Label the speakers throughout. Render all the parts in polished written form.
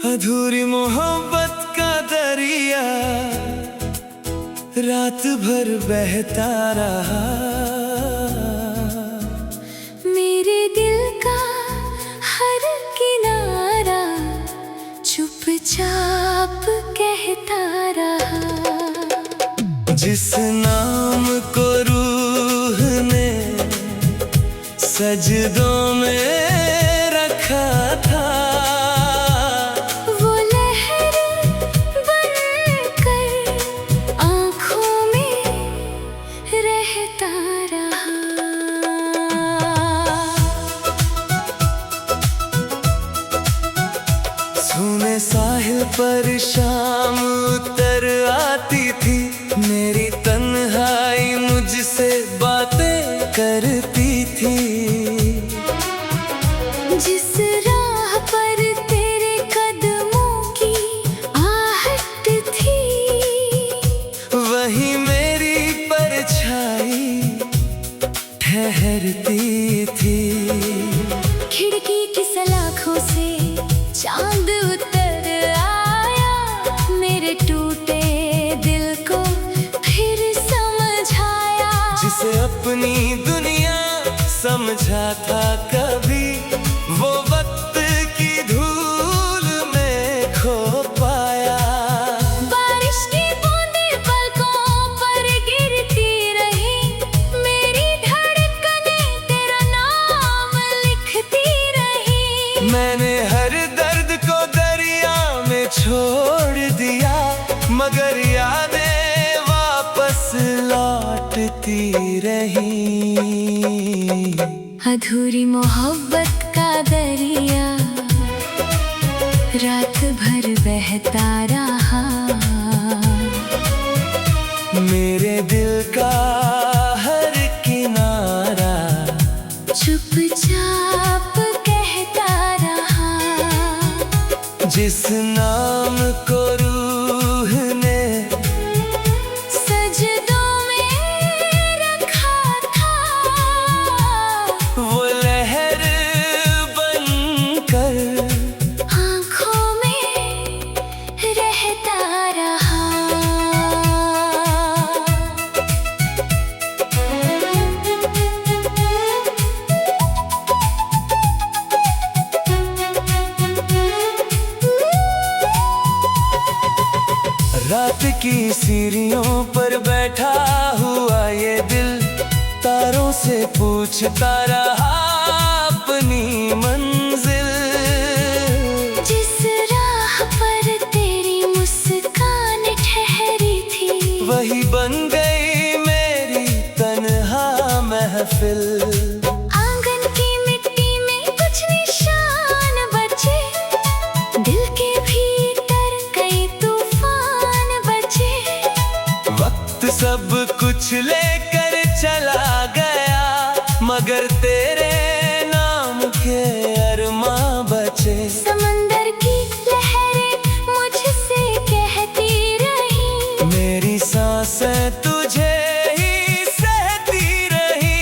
Speaker 1: अधूरी मोहब्बत का दरिया रात भर बहता रहा।
Speaker 2: मेरे दिल का हर किनारा चुपचाप कहता रहा।
Speaker 1: जिस नाम को रूह ने सजदों में रखा था,
Speaker 2: वो लहर बनकर आँखों में रहता रहा।
Speaker 1: सुने साहिल पर शाम उतर आती थी, मेरी तन्हाई मुझसे बातें करती थी।
Speaker 2: जिस राह पर तेरे कदमों की आहट थी,
Speaker 1: वही मेरी परछाई ठहरती थी।
Speaker 2: खिड़की की सलाखों से चांद उतर आया, मेरे टूटे दिल को फिर समझाया।
Speaker 1: जिसे अपनी दुनिया समझा था कभी, वो वक्त की धूल में खो पाया।
Speaker 2: बारिश की बूंदें पलकों पर गिरती रही, मेरी धड़कनें तेरा नाम लिखती रही।
Speaker 1: मैंने हर दर्द को दरिया में छोड़ दिया, मगर यादें वापस लौटती रही।
Speaker 2: अधूरी मोहब्बत का दरिया रात भर बहता रहा।
Speaker 1: मेरे दिल का हर किनारा
Speaker 2: चुपचाप कहता रहा।
Speaker 1: जिस नाम को रूह ने
Speaker 2: सजदों में रखा था,
Speaker 1: वो लहर बनकर
Speaker 2: आँखों में रहता रहा।
Speaker 1: रात की सीढ़ियों पर बैठा हुआ ये दिल, तारों से पूछता रहा अपनी मंजिल।
Speaker 2: जिस राह पर तेरी मुस्कान ठहरी थी,
Speaker 1: वही बन गई मेरी तन्हा महफिल।
Speaker 2: आंगन की मिट्टी में कुछ निशान बचे, दिल के भीतर कई तूफान बचे।
Speaker 1: वक्त सब कुछ लेकर चला गया, मगर तेरे नाम के अरमां बचे।
Speaker 2: समंदर की लहरें मुझसे कहती रही,
Speaker 1: मेरी सांसें तुझे ही सहती रही।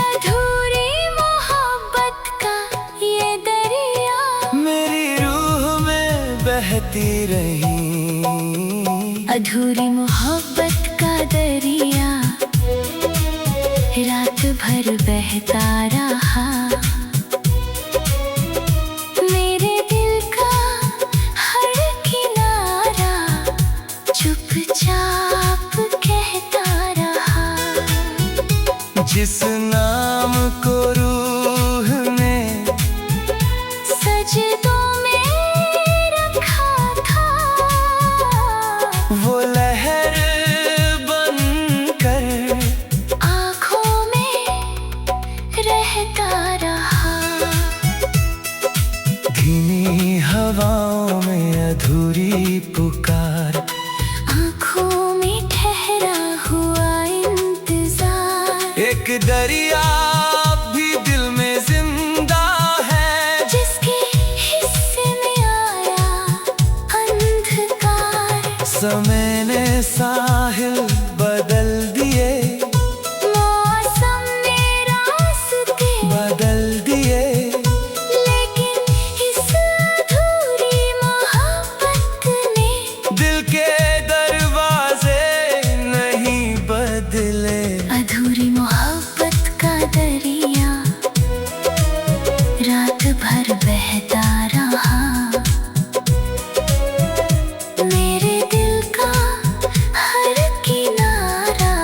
Speaker 2: अधूरी मोहब्बत का ये दरिया
Speaker 1: मेरी रूह में बहती रही।
Speaker 2: अधूरी मोहब्बत का दरिया रात भर बहता रहा। मेरे दिल का हर किनारा चुपचाप कहता रहा।
Speaker 1: जिस नाम को रूह ने
Speaker 2: सजदों में रखा था,
Speaker 1: वो लहर बनकर
Speaker 2: आँखों में रहता रहा।
Speaker 1: धीमी हवाओं में अधूरी पुकार,
Speaker 2: आँखों में ठहरा हुआ इंतजार।
Speaker 1: एक ये दरिया भी दिल में जिंदा है,
Speaker 2: जिसके हिस्से में आया अंधकार।
Speaker 1: समय ने साहिल बदल दिए,
Speaker 2: मौसम ने रास्ते
Speaker 1: बदल दिए,
Speaker 2: लेकिन इस अधूरी मोहब्बत ने
Speaker 1: दिल के दरवाजे नहीं बदले।
Speaker 2: अधूरी मोहब्बत का दरिया रात भर बहता रहा। मेरे दिल का हर किनारा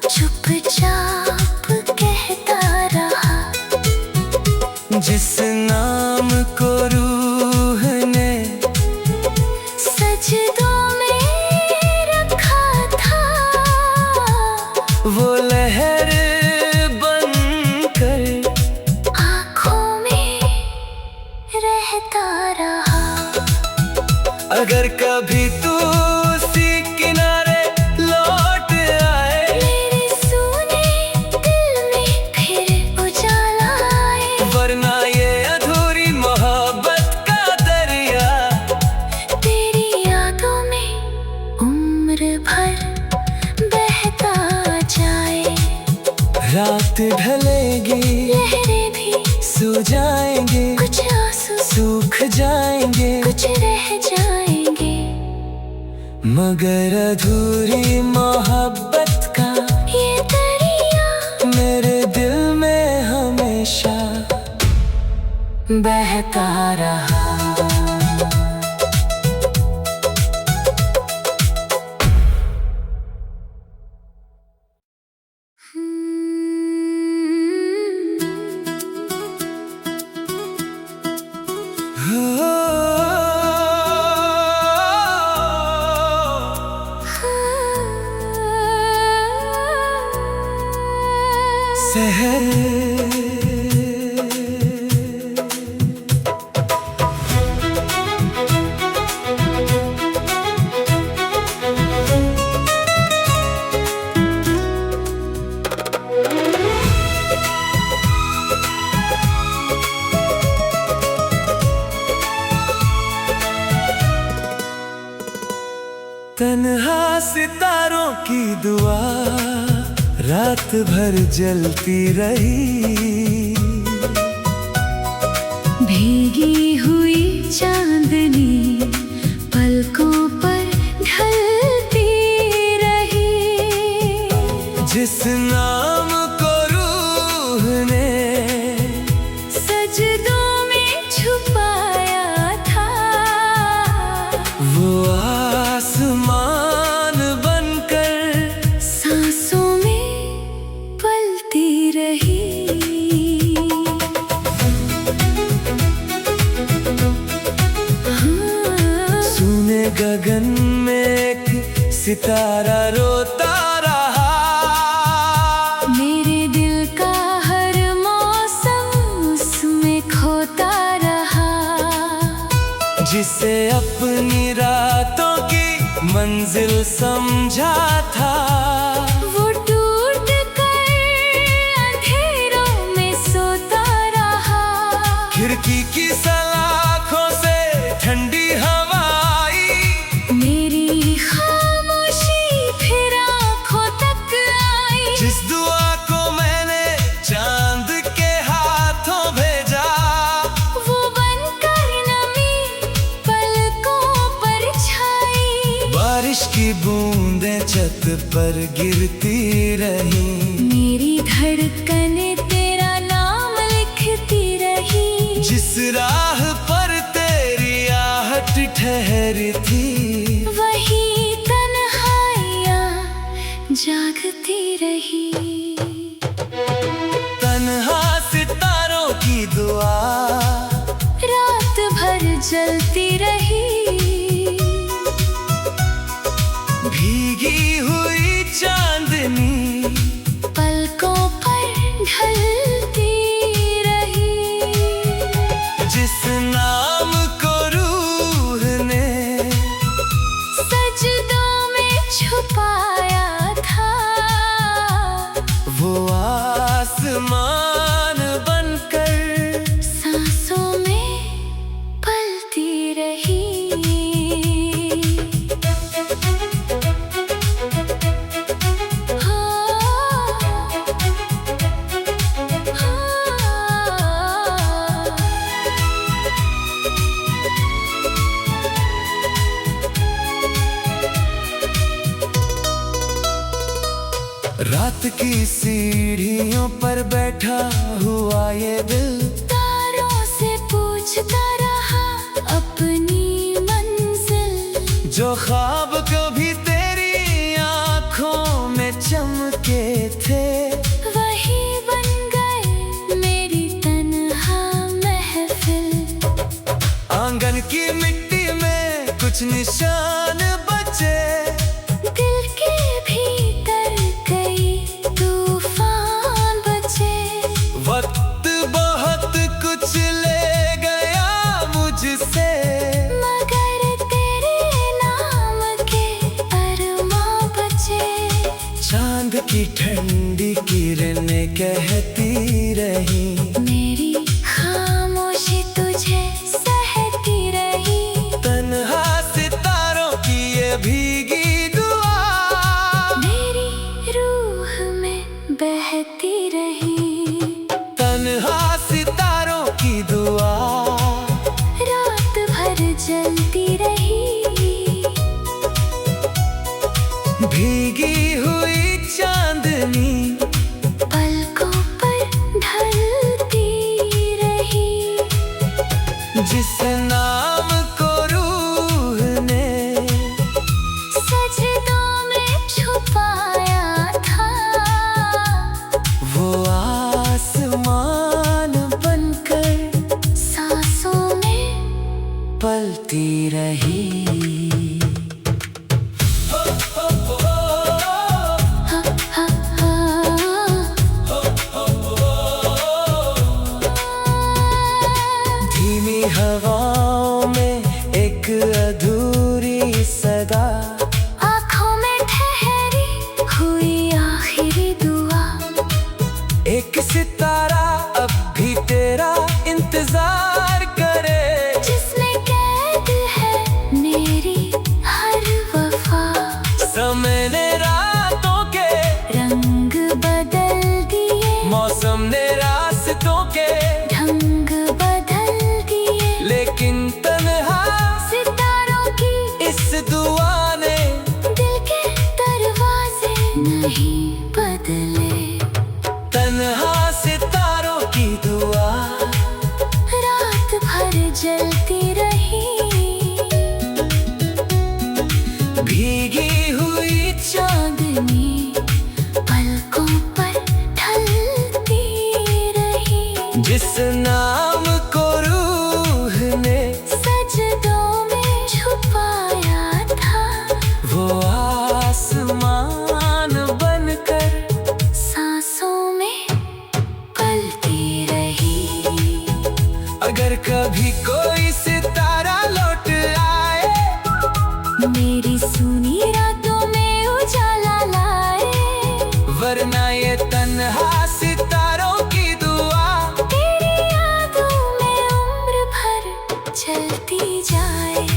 Speaker 2: चुपचाप कहता रहा।
Speaker 1: जिस नाम को रूह ने
Speaker 2: सजदों में रखा था,
Speaker 1: वो लहर बनकर
Speaker 2: आँखों में रहता रहा।
Speaker 1: अगर कभी तू उसी किनारे लौट आए,
Speaker 2: मेरे सूने दिल में फिर उजाला आए।
Speaker 1: वरना ये अधूरी मोहब्बत का दरिया
Speaker 2: तेरी यादों में उम्र भर बहता जाए।
Speaker 1: रात ढलेगी,
Speaker 2: लहरें भी
Speaker 1: सो जाएंगे,
Speaker 2: कुछ आंसू
Speaker 1: सूख जाएंगे,
Speaker 2: कुछ रह जाएंगे।
Speaker 1: मगर अधूरी मोहब्बत का
Speaker 2: ये दरिया
Speaker 1: मेरे दिल में हमेशा बहता रहा। तन्हा सितारों की दुआ रात भर जलती रही।
Speaker 2: भीगी हुई चांदनी पलकों पर ढलती रही।
Speaker 1: जिस नाम को रूह ने
Speaker 2: सजदों में छुपाया था,
Speaker 1: वो आसमान बनकर
Speaker 2: सांसों में पलती रही।
Speaker 1: सुने गगन में एक सितारा रोता रहा।
Speaker 2: मेरे दिल का हर मौसम उसमें खोता रहा।
Speaker 1: जिसे अपनी रातों की मंजिल समझा था,
Speaker 2: वो टूट कर अंधेरों में सोता रहा।
Speaker 1: खिड़की की सलाखों से ठंडी हवा आई।
Speaker 2: मेरी खामोशी फिर आँखों तक आई।
Speaker 1: जिस दुआ को मैंने चांद के हाथों भेजा,
Speaker 2: वो बनकर नमी पलकों पर छाई।
Speaker 1: बारिश की बूंदें छत पर गिरती रही।
Speaker 2: मेरी धड़कनें तेरा नाम लिखती रही।
Speaker 1: जिस राह पर तेरी आहट ठहरी थी,
Speaker 2: वही तन्हाइयाँ जागती रही।
Speaker 1: तन्हा सितारों की दुआ
Speaker 2: रात भर जलती रही।
Speaker 1: भीगी हुई चांदनी
Speaker 2: पलकों पर ढलती रही।
Speaker 1: जिस नाम को रूह ने
Speaker 2: सजदों में छुपाया था,
Speaker 1: रात की सीढ़ियों पर बैठा हुआ ये दिल
Speaker 2: तारों से पूछता रहा अपनी मंजिल।
Speaker 1: जो ख्वाब कभी तेरी आंखों में चमके थे
Speaker 2: वही बन गए मेरी तन्हा महफिल।
Speaker 1: आंगन की मिट्टी में कुछ निशान बचे,
Speaker 2: दिल के भीतर कई तूफान बचे।
Speaker 1: वक्त बहुत कुछ ले गया मुझसे,
Speaker 2: मगर तेरे नाम के अरमां बचे।
Speaker 1: चांद की ठंडी किरणें कहती रही,
Speaker 2: मेरी खामोशी तुझे सहती रही।
Speaker 1: तन्हा सितारों की ये भीगी दुआ
Speaker 2: मेरी रूह में बहती रही।
Speaker 1: तन्हा सितारों की दुआ
Speaker 2: रात भर जलती रही।
Speaker 1: भीगी हुई चांदनी
Speaker 2: पलकों पर ढलती रही।
Speaker 1: जिस नाम को रूह ने
Speaker 2: सजदों में छुपाया था,
Speaker 1: वो आसमान बनकर
Speaker 2: सांसों में
Speaker 1: पलती रही। धीमी हवाओं में एक अधूरी सदा,
Speaker 2: आँखों में ठहरी हुई आखिरी दुआ।
Speaker 1: एक सितारा अब भी तेरा इंतजार करे,
Speaker 2: जिसमें कैद है मेरी हर वफा।
Speaker 1: समय ने रातों के
Speaker 2: रंग बदल दिए,
Speaker 1: मौसम ने रास्तों के
Speaker 2: ढंग बदल दिए।
Speaker 1: लेकिन तन्हा
Speaker 2: सितारों की
Speaker 1: इस दुआ ने
Speaker 2: दिल के दरवाजे नहीं बदले।
Speaker 1: तन्हा सितारों की दुआ
Speaker 2: रात भर जलती रही।
Speaker 1: भीगी हुई
Speaker 2: चांदनी पलकों पर ढलती रही।
Speaker 1: जिस नाम को रूह ने
Speaker 2: सजदों में छुपाया था,
Speaker 1: वो आसमान बनकर
Speaker 2: सांसों में पलती रही।
Speaker 1: अगर कभी कोई सितारा लौट आए,
Speaker 2: मेरी सुनी रातों में उजाला लाए।
Speaker 1: वरना ये तन्हा सितारों की दुआ
Speaker 2: तेरी यादों में उम्र भर चलती जाए।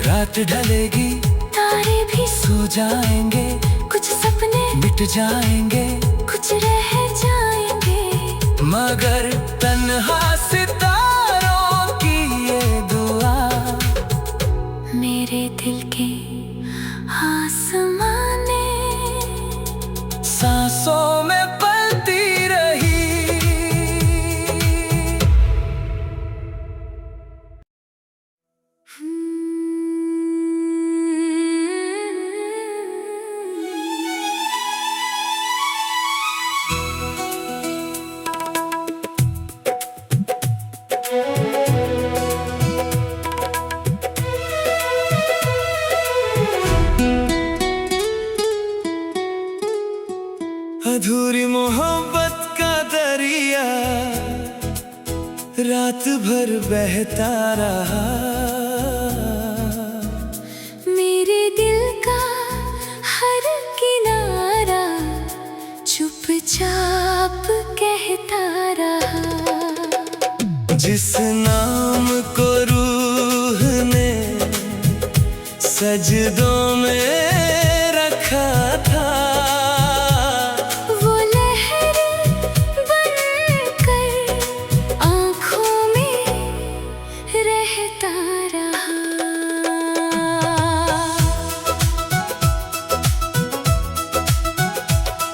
Speaker 1: रात ढलेगी
Speaker 2: तारे भी
Speaker 1: सो जाएंगे,
Speaker 2: कुछ सपने
Speaker 1: मिट जाएंगे,
Speaker 2: कुछ रह जाएंगे।
Speaker 1: मगर तन्हा सितारों की ये दुआ
Speaker 2: मेरे दिल के आसमाने
Speaker 1: सांसों में पलती रही। अधूरी मोहब्बत का दरिया रात भर बहता रहा।
Speaker 2: मेरे दिल का हर किनारा चुपचाप कहता रहा।
Speaker 1: जिस नाम को रूह ने सजदों में रखा था,
Speaker 2: वो लहर बनकर आँखों में रहता रहा।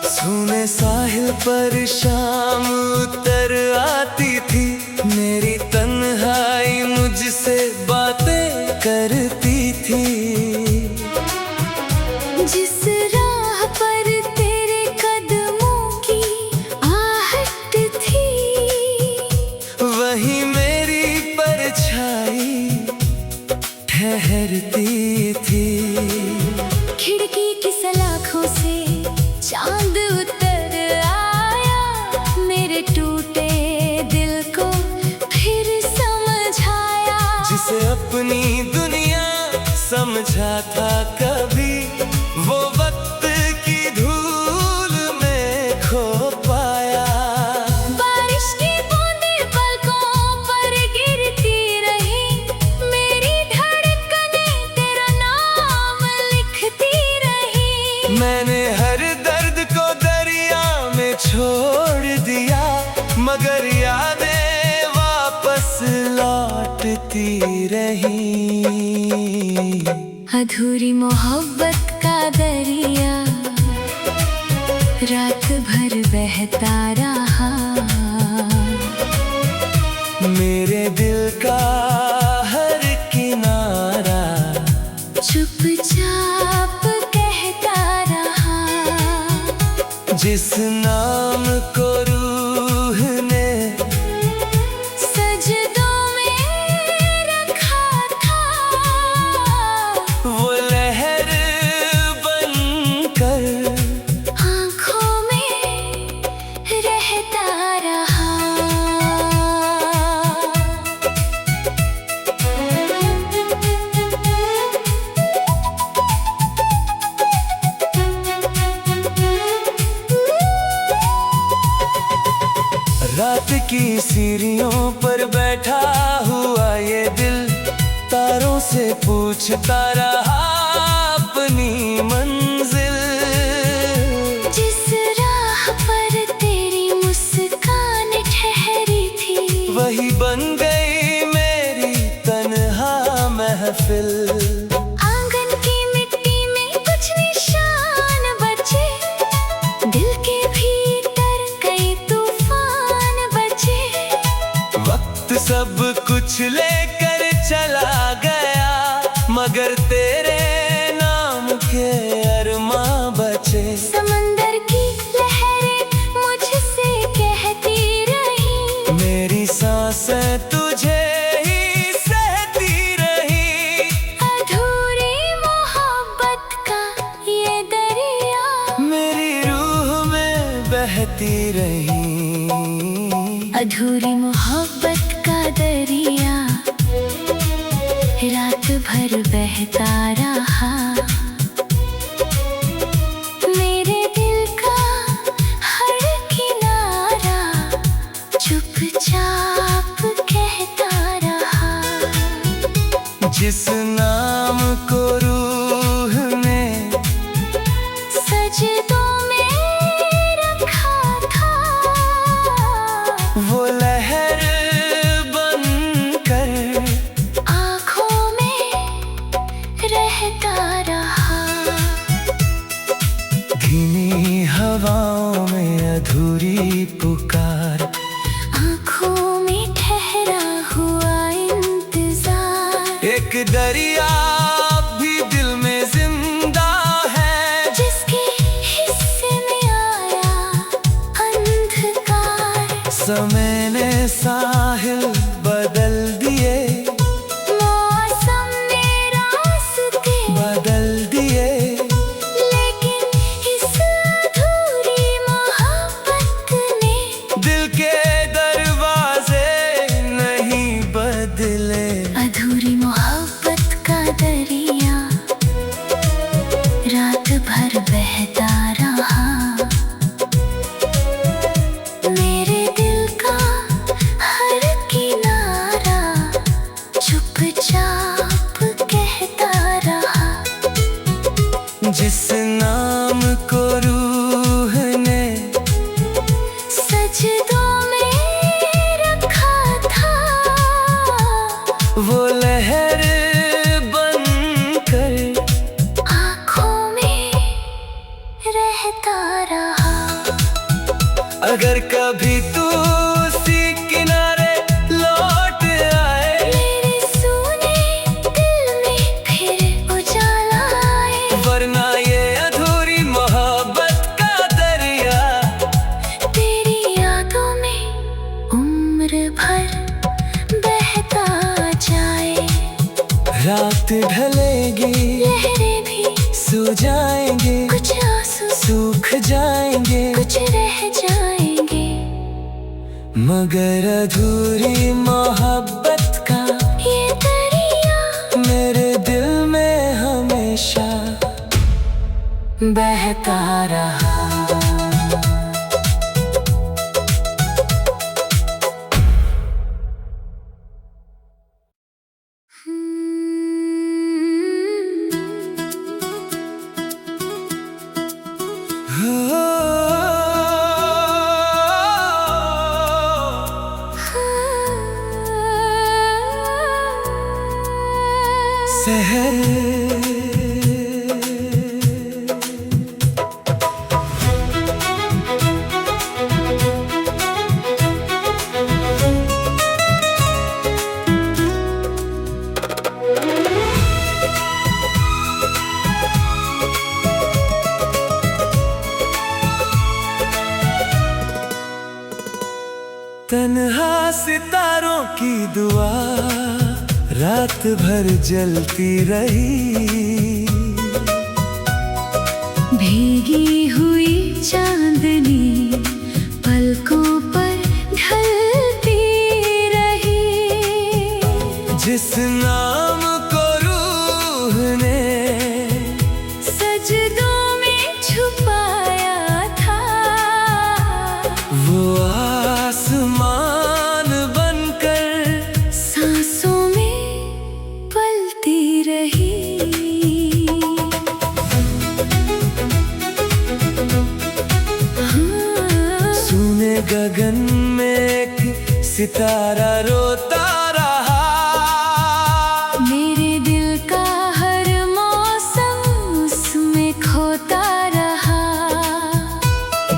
Speaker 1: सुने साहिल पर शाम उतर आती थी, मेरी तन्हाई मुझसे बातें करती थी।
Speaker 2: जिस राह पर तेरे कदमों की आहट थी,
Speaker 1: वही मेरी परछाई ठहरती थी।
Speaker 2: खिड़की की सलाखों से चांद उतर आया, मेरे टूटे दिल को फिर समझाया।
Speaker 1: जिसे अपनी दुनिया समझा था कभी, वो वक्त की धूल में खो पाया।
Speaker 2: बारिश की बूंदें पलकों पर गिरती रही, मेरी धड़कनें तेरा नाम लिखती रही।
Speaker 1: मैंने हर दर्द को दरिया में छोड़ दिया, मगर यादें वापस लौटती रही।
Speaker 2: अधूरी मोहब्बत का दरिया रात भर बहता रहा,
Speaker 1: मेरे दिल का हर किनारा
Speaker 2: चुपचाप कहता रहा।
Speaker 1: जिस नाम को रूह ने
Speaker 2: सजदों में रखा था,
Speaker 1: वो लहर बनकर
Speaker 2: आँखों में रहता रहा।
Speaker 1: रात की सीढ़ियों पर बैठा हुआ ये दिल, तारों से पूछता रहा अपनी मंजिल।
Speaker 2: जिस राह पर तेरी मुस्कान ठहरी थी,
Speaker 1: वही बन गई मेरी तन्हा महफिल।
Speaker 2: आंगन की मिट्टी में कुछ निशान बचे, दिल के भीतर कई तूफान बचे।
Speaker 1: वक्त सब कुछ लेकर चला गया, मगर तेरे नाम के अरमां बचे।
Speaker 2: समंदर की लहरें मुझसे कहती रही,
Speaker 1: मेरी सांसें तुझे ही सहती रही।
Speaker 2: अधूरी मोहब्बत का ये दरिया
Speaker 1: मेरी रूह में बहती रही।
Speaker 2: अधूरी मोहब्बत का दरिया रात भर बहता रहा, मेरे दिल का हर किनारा चुपचाप कहता रहा।
Speaker 1: जिस नाम को रूह ने
Speaker 2: सजदों में रखा था,
Speaker 1: वो लहर बनकर
Speaker 2: आँखों में रहता रहा।
Speaker 1: धीमी हवाओं में अधूरी पुकार,
Speaker 2: आँखों में ठहरा हुआ इंतजार।
Speaker 1: एक दरिया भी दिल में जिंदा है,
Speaker 2: जिसके हिस्से में आया अंधकार।
Speaker 1: समय ने साहिल बदल दिए,
Speaker 2: मौसम ने रास्ते
Speaker 1: बदल दिए।
Speaker 2: लेकिन इस अधूरी मोहब्बत ने
Speaker 1: दिल के दरवाजे नहीं बदले।
Speaker 2: अधूरी मोहब्बत का दरिया रात भर बहता रहा, मेरे दिल का हर किनारा
Speaker 1: अगर कभी तू उसी किनारे लौट आए,
Speaker 2: मेरे सूने दिल में फिर उजाला आए।
Speaker 1: वरना ये अधूरी मोहब्बत का दरिया
Speaker 2: तेरी यादों में उम्र भर बहता जाए।
Speaker 1: रात ढलेगी,
Speaker 2: लहरें भी
Speaker 1: सो जाएंगे,
Speaker 2: कुछ आंसू
Speaker 1: सूख जाएंगे,
Speaker 2: कुछ रह जाएंगे।
Speaker 1: मगर अधूरी मोहब्बत का
Speaker 2: ये दरिया
Speaker 1: मेरे दिल में हमेशा बहता रहा। तन्हा सितारों की दुआ रात भर जलती रही।
Speaker 2: भीगी हुई चांदनी पलकों पर ढलती रही।
Speaker 1: जिस नाम को रूह ने
Speaker 2: सजदों में छुपाया था,
Speaker 1: वो आसमान बनकर
Speaker 2: सांसों में पलती रही।
Speaker 1: सुने गगन में एक सितारा रोता रहा।
Speaker 2: मेरे दिल का हर मौसम उसमें खोता रहा।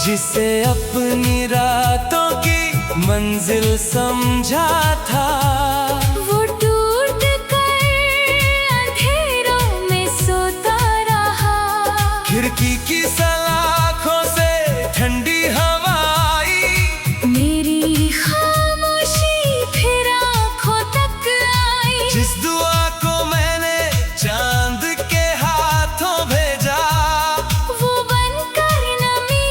Speaker 1: जिसे अपनी रातों की मंजिल समझा था,
Speaker 2: वो टूट कर अंधेरों में सोता रहा।
Speaker 1: खिड़की की सलाखों से ठंडी हवा आई।
Speaker 2: मेरी खामोशी फिर आँखों तक आई।
Speaker 1: जिस दुआ को मैंने चांद के हाथों भेजा,
Speaker 2: वो बनकर नमी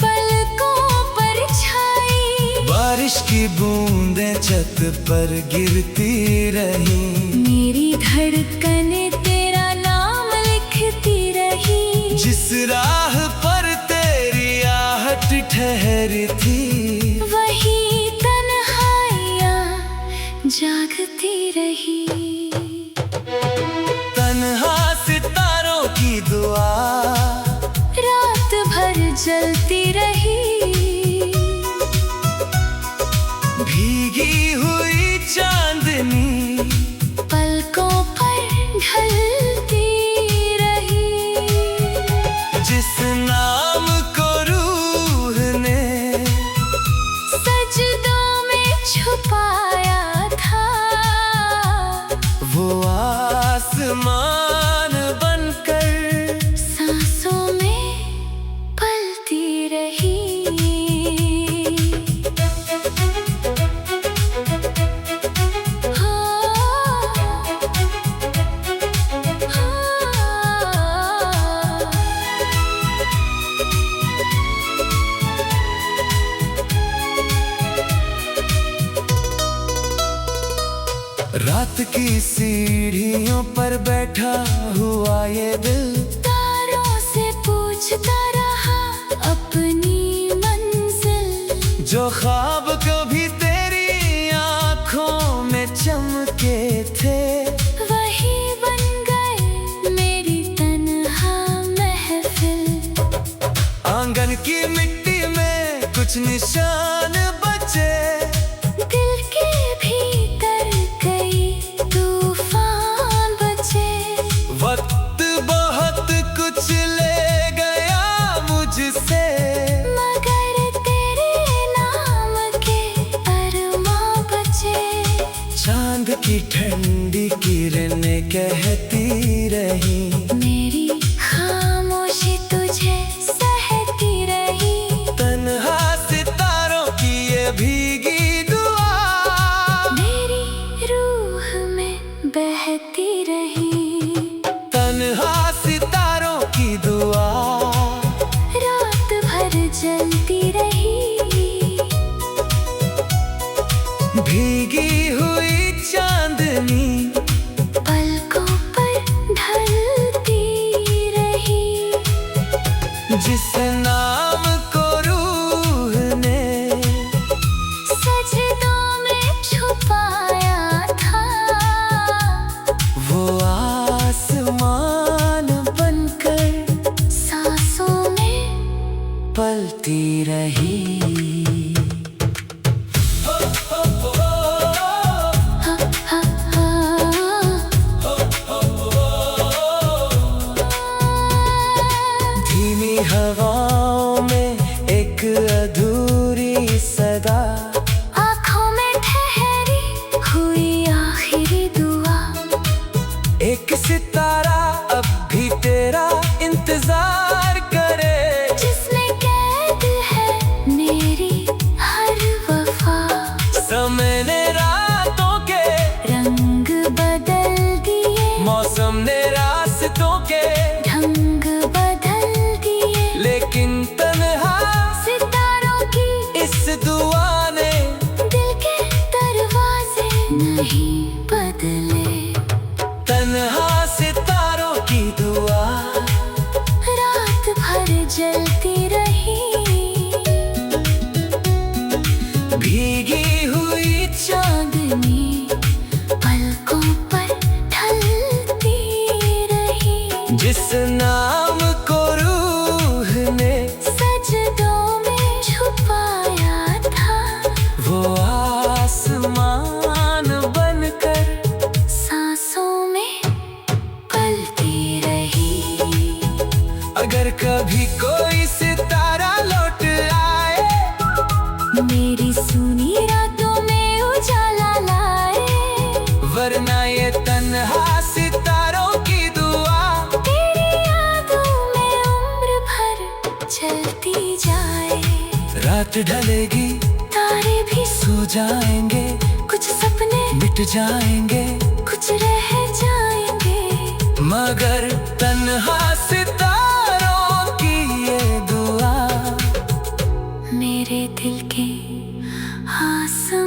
Speaker 2: पलकों पर छाई।
Speaker 1: बारिश की बूंदें छत पर गिरती रही।
Speaker 2: मेरी धड़कनें तेरा नाम लिखती रही।
Speaker 1: जिस राह पर तेरी आहट ठहरी थी,
Speaker 2: वही तन्हाइयाँ जागती रही।
Speaker 1: तन्हा सितारों की दुआ
Speaker 2: रात भर जलती रही।
Speaker 1: भीगी हुई चांदनी
Speaker 2: पलकों पर ढलती रही।
Speaker 1: जिस नाम को रूह ने
Speaker 2: सजदों में छुपाया था,
Speaker 1: वो आसमान बनकर
Speaker 2: सांसों में पलती रही।
Speaker 1: रात की सीढ़ियों पर बैठा हुआ ये दिल
Speaker 2: तारों से पूछता रहा अपनी मंजिल।
Speaker 1: जो ख्वाब कभी तेरी आंखों में चमके थे,
Speaker 2: वही बन गए मेरी तन्हा महफिल।
Speaker 1: आंगन की मिट्टी में कुछ निशान बचे,
Speaker 2: दिल के भीतर कई तूफान बचे।
Speaker 1: वक्त बहुत कुछ ले गया मुझसे,
Speaker 2: मगर तेरे
Speaker 1: नहीं। धीमी हवाओं में एक अधूरी सदा,
Speaker 2: आँखों में ठहरी हुई आखिरी दुआ।
Speaker 1: एक सितारा अब भी तेरा इंतजार करे,
Speaker 2: जिसमें कैद है मेरी हर वफा।
Speaker 1: समय ने रातों के
Speaker 2: रंग बदल दिए,
Speaker 1: मौसम ने रास्तों के
Speaker 2: ढंग बदल दिए,
Speaker 1: लेकिन तन्हा
Speaker 2: सितारों की
Speaker 1: इस दुआ ने
Speaker 2: दिल के दरवाजे नहीं बदले।
Speaker 1: तन्हा सितारों की दुआ
Speaker 2: रात भर जलती रही,
Speaker 1: भीगी हुई
Speaker 2: चांदनी पलकों पर ढलती रही।
Speaker 1: जिस नाम को रूह ने
Speaker 2: सजदों में छुपाया था,
Speaker 1: वो आसमान बनकर
Speaker 2: सांसों में पलती रही।
Speaker 1: अगर कभी कोई सितारा लौट आए,
Speaker 2: मेरी सुनी रातों में उजाला लाए।
Speaker 1: वरना ये तन्हा सितारों की दुआ
Speaker 2: तेरी यादों में उम्र भर चलती जाए।
Speaker 1: रात ढलेगी,
Speaker 2: तारे भी
Speaker 1: सो जाएंगे,
Speaker 2: कुछ सपने
Speaker 1: मिट जाएंगे,
Speaker 2: कुछ रह जाएंगे।
Speaker 1: मगर तन्हा सितारों की ये दुआ
Speaker 2: मेरे दिल के आसमान